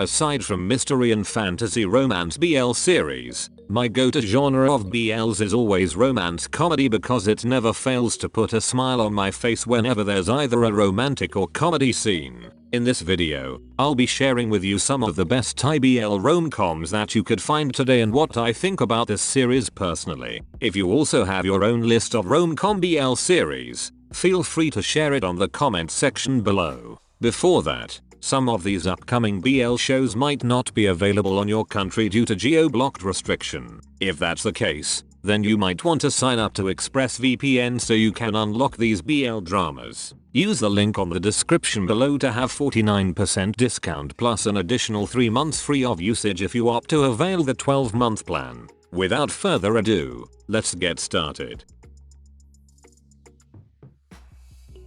Aside from mystery and fantasy romance BL series, my go-to genre of BLs is always romance comedy because it never fails to put a smile on my face whenever there's either a romantic or comedy scene. In this video, I'll be sharing with you some of the best Thai BL rom-coms that you could find today and what I think about this series personally. If you also have your own list of rom-com BL series, feel free to share it on the comment section below. Before that, some of these upcoming BL shows might not be available on your country due to geo-blocked restriction. If that's the case, then you might want to sign up to ExpressVPN so you can unlock these BL dramas. Use the link on the description below to have 49% discount plus an additional 3 months free of usage if you opt to avail the 12-month plan. Without further ado, let's get started.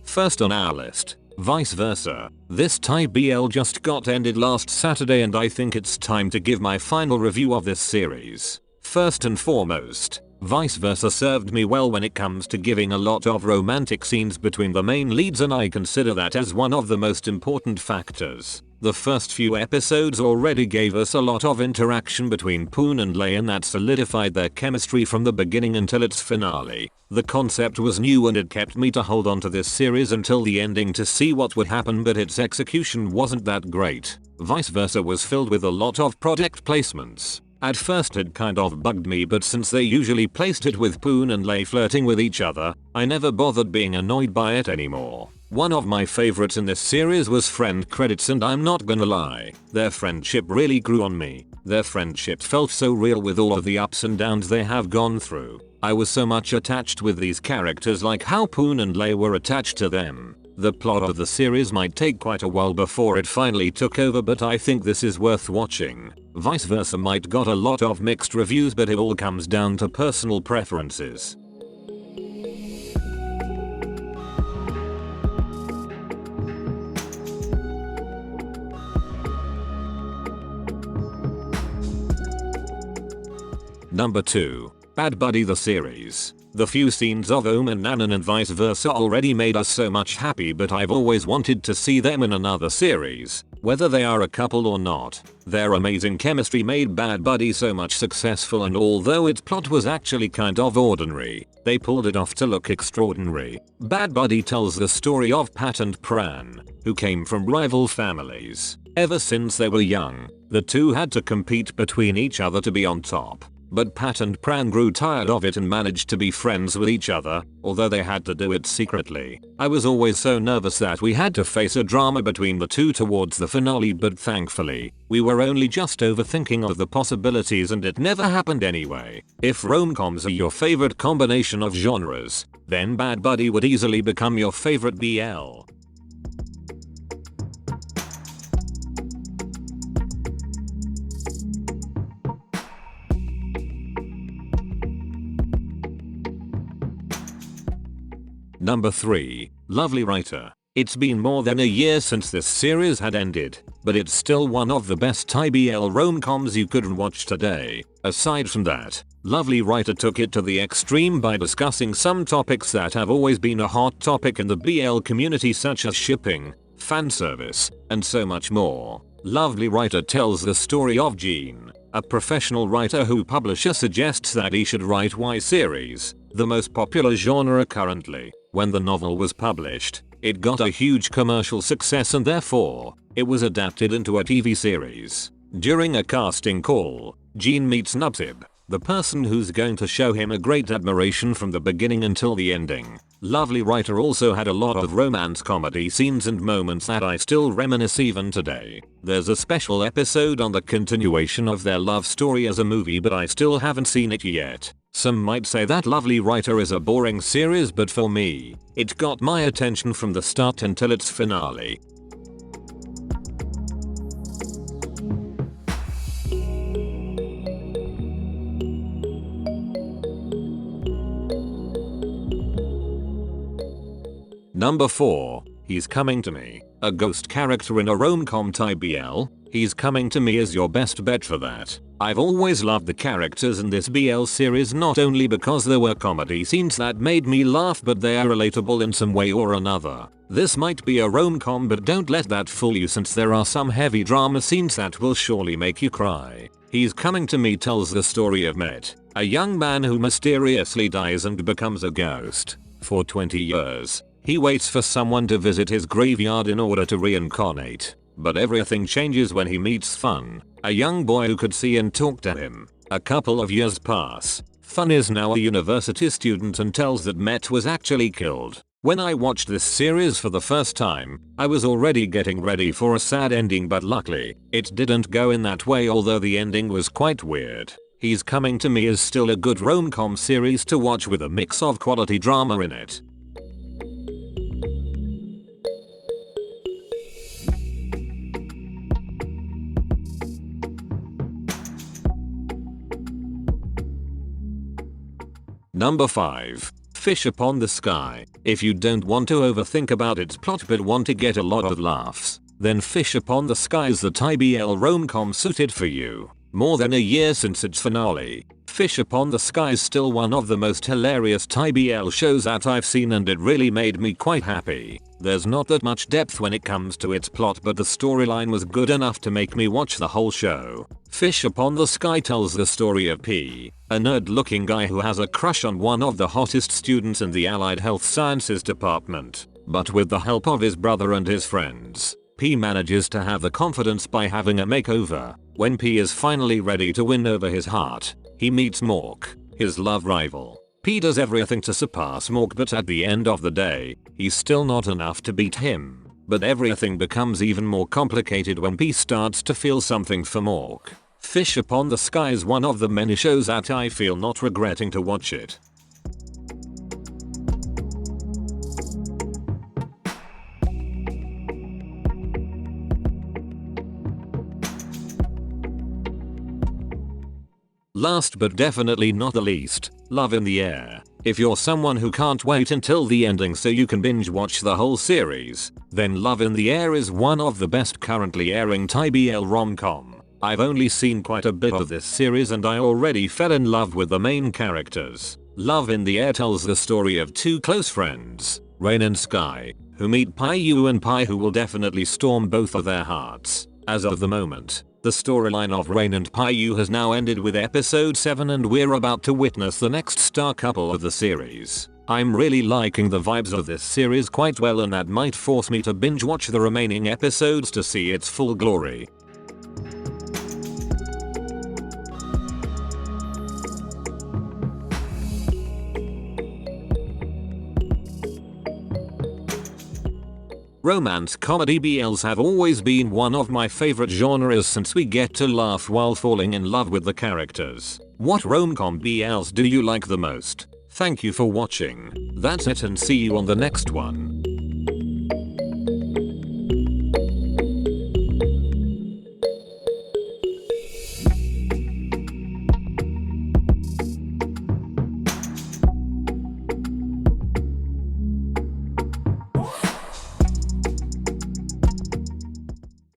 First on our list, Vice Versa. This Thai BL just got ended last Saturday and I think it's time to give my final review of this series. First and foremost, Vice Versa served me well when it comes to giving a lot of romantic scenes between the main leads, and I consider that as one of the most important factors. The first few episodes already gave us a lot of interaction between Poon and Lay, and that solidified their chemistry from the beginning until its finale. The concept was new and it kept me to hold on to this series until the ending to see what would happen, but its execution wasn't that great. Vice Versa was filled with a lot of product placements. At first it kind of bugged me, but since they usually placed it with Poon and Lay flirting with each other, I never bothered being annoyed by it anymore. One of my favorites in this series was friend credits, and I'm not gonna lie, their friendship really grew on me. Their friendship felt so real with all of the ups and downs they have gone through. I was so much attached with these characters, like how Poon and Lay were attached to them. The plot of the series might take quite a while before it finally took over, but I think this is worth watching. Vice Versa might got a lot of mixed reviews, but it all comes down to personal preferences. Number 2. Bad Buddy the series. The few scenes of Om and Nanan and Vice Versa already made us so much happy, but I've always wanted to see them in another series, whether they are a couple or not. Their amazing chemistry made Bad Buddy so much successful, and although its plot was actually kind of ordinary, they pulled it off to look extraordinary. Bad Buddy tells the story of Pat and Pran, who came from rival families. Ever since they were young, the two had to compete between each other to be on top. But Pat and Pran grew tired of it and managed to be friends with each other, although they had to do it secretly. I was always so nervous that we had to face a drama between the two towards the finale, but thankfully, we were only just overthinking of the possibilities and it never happened anyway. If rom-coms are your favorite combination of genres, then Bad Buddy would easily become your favorite BL. Number 3. Lovely Writer. It's been more than a year since this series had ended, but it's still one of the best Thai BL rom-coms you could watch today. Aside from that, Lovely Writer took it to the extreme by discussing some topics that have always been a hot topic in the BL community, such as shipping, fan service, and so much more. Lovely Writer tells the story of Gene, a professional writer who publisher suggests that he should write Y series, the most popular genre currently. When the novel was published, it got a huge commercial success and therefore, it was adapted into a TV series. During a casting call, Gene meets Nubsib, the person who's going to show him a great admiration from the beginning until the ending. Lovely Writer also had a lot of romance comedy scenes and moments that I still reminisce even today. There's a special episode on the continuation of their love story as a movie, but I still haven't seen it yet. Some might say that Lovely Writer is a boring series, but for me, it got my attention from the start until its finale. Number 4. He's Coming to Me. A ghost character in a rom-com Thai BL, He's Coming to Me is your best bet for that. I've always loved the characters in this BL series, not only because there were comedy scenes that made me laugh, but they are relatable in some way or another. This might be a rom-com, but don't let that fool you, since there are some heavy drama scenes that will surely make you cry. He's Coming to Me tells the story of Met, a young man who mysteriously dies and becomes a ghost. For 20 years, he waits for someone to visit his graveyard in order to reincarnate. But everything changes when he meets Fun, a young boy who could see and talk to him. A couple of years pass. Fun is now a university student and tells that Met was actually killed. When I watched this series for the first time, I was already getting ready for a sad ending, but luckily, it didn't go in that way, although the ending was quite weird. He's Coming to Me is still a good rom-com series to watch with a mix of quality drama in it. Number 5. Fish Upon the Sky. If you don't want to overthink about its plot but want to get a lot of laughs, then Fish Upon the Sky is the Thai BL rom-com suited for you. More than a year since its finale, Fish Upon the Sky is still one of the most hilarious Thai BL shows that I've seen, and it really made me quite happy. There's not that much depth when it comes to its plot, but the storyline was good enough to make me watch the whole show. Fish Upon the Sky tells the story of P, a nerd-looking guy who has a crush on one of the hottest students in the Allied Health Sciences department. But with the help of his brother and his friends, P manages to have the confidence by having a makeover. When P is finally ready to win over his heart, he meets Mork, his love rival. P does everything to surpass Mork, but at the end of the day, he's still not enough to beat him. But everything becomes even more complicated when P starts to feel something for Mork. Fish Upon the Sky is one of the many shows that I feel not regretting to watch it. Last but definitely not the least, Love in the Air. If you're someone who can't wait until the ending so you can binge watch the whole series, then Love in the Air is one of the best currently airing Thai BL rom-com. I've only seen quite a bit of this series and I already fell in love with the main characters. Love in the Air tells the story of two close friends, Rain and Sky, who meet Pai Yu and Pai, who will definitely storm both of their hearts. As of the moment, the storyline of Rain and Pai Yu has now ended with episode 7, and we're about to witness the next star couple of the series. I'm really liking the vibes of this series quite well, and that might force me to binge watch the remaining episodes to see its full glory. Romance comedy BLs have always been one of my favorite genres, since we get to laugh while falling in love with the characters. What rom-com BLs do you like the most? Thank you for watching. That's it, and see you on the next one.